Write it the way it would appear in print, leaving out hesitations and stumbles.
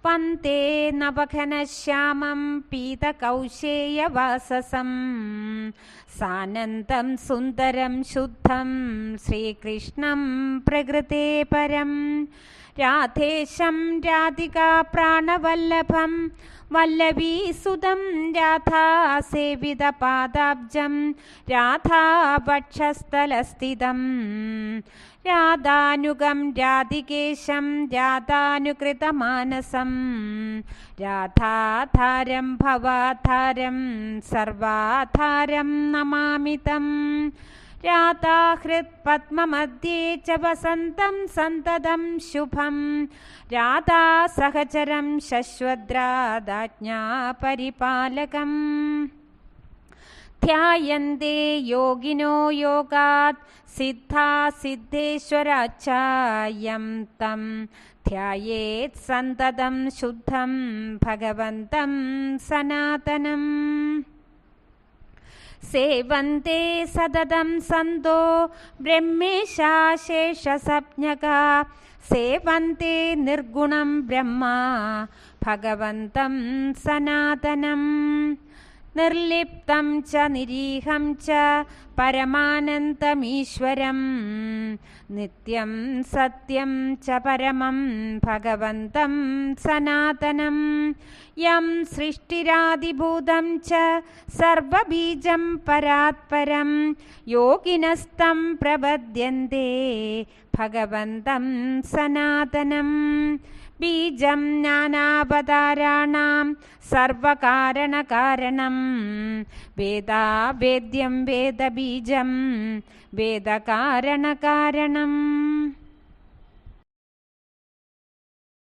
വന്ദേ നവഘനശ്യാമം പീതകൗശേയവാസസം സാനന്ദം സുന്ദരം ശുദ്ധം ശ്രീകൃഷ്ണം പ്രകൃതേ പരം രാധേശം രാധികാ പ്രാണവല്ലഭം വല്ലഭീസുതം രാധാസേവിതപാദാബ്ജം രാധാവക്ഷസ്ഥലസ്ഥിതം രാധാനുഗം രാധികേശം രാധാനുകൃതമാനസം രാധാധാരം ഭവാധാരം സർവാധാരം നമാമി തം രാധാഹൃത് പദ്മമധ്യേ ച വസന്തം സന്തതം ശുഭം രാധാസഹചരം ശശ്വദ്രാധാജ്ഞാപരിപാലകം ധ്യായന്തേ യോഗിനോ യോഗാത് സിദ്ധാ സിദ്ധേശ്വരാച്ചായം തം ധ്യായേത് സന്തതം ശുദ്ധം ഭഗവന്തം സനാതനം സേവന്തേ സതതം സന്തോ ബ്രഹ്മേശാശേഷസപ്ഞകാ സേവന്തേ നിർഗുണം ബ്രഹ്മ ഭഗവന്തം സനാതനം നിർലിപ്തം ച നിരീഹം ച പരമാനന്ദമീശ്വരം നിത്യം സത്യം ച പരമം ഭഗവന്തം സനാതനം യം സൃഷ്ടിരാദിഭൂതം ച സർവബീജം പരാത്പരം യോഗിനസ്തം പ്രപദ്യന്തെ ഭഗവന്തം സനാതനം ബീജം നാനാവതാരാണാം സർവകാരണകാരണം വേദാവേദ്യം വേദബീജം വേദകാരണകാരണം